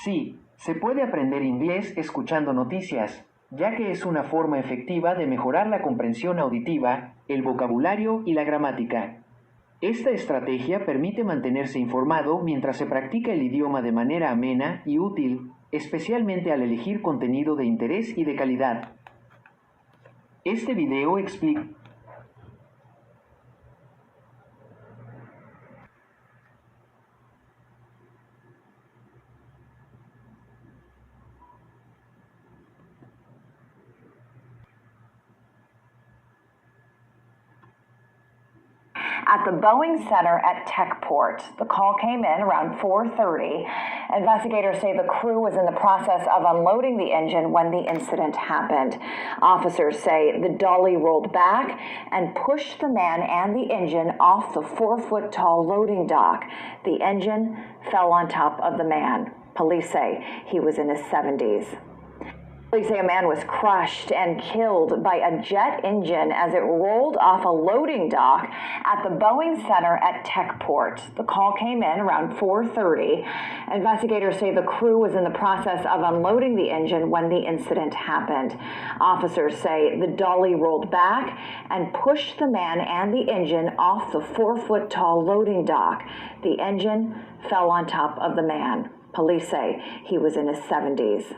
Sí, se puede aprender inglés escuchando noticias, ya que es una forma efectiva de mejorar la comprensión auditiva, el vocabulario y la gramática. Esta estrategia permite mantenerse informado mientras se practica el idioma de manera amena y útil, especialmente al elegir contenido de interés y de calidad. Este video explica. At the Boeing Center at Techport, the call came in around 4:30. Investigators say the crew was in the process of unloading the engine when the incident happened. Officers say the dolly rolled back and pushed the man and the engine off the 4-foot-tall loading dock. The engine fell on top of the man. Police say he was in his 70s. Police say a man was crushed and killed by a jet engine as it rolled off a loading dock at the Boeing Center at Techport. The call came in around 4:30. Investigators say the crew was in the process of unloading the engine when the incident happened. Officers say the dolly rolled back and pushed the man and the engine off the 4-foot-tall loading dock. The engine fell on top of the man. Police say he was in his 70s.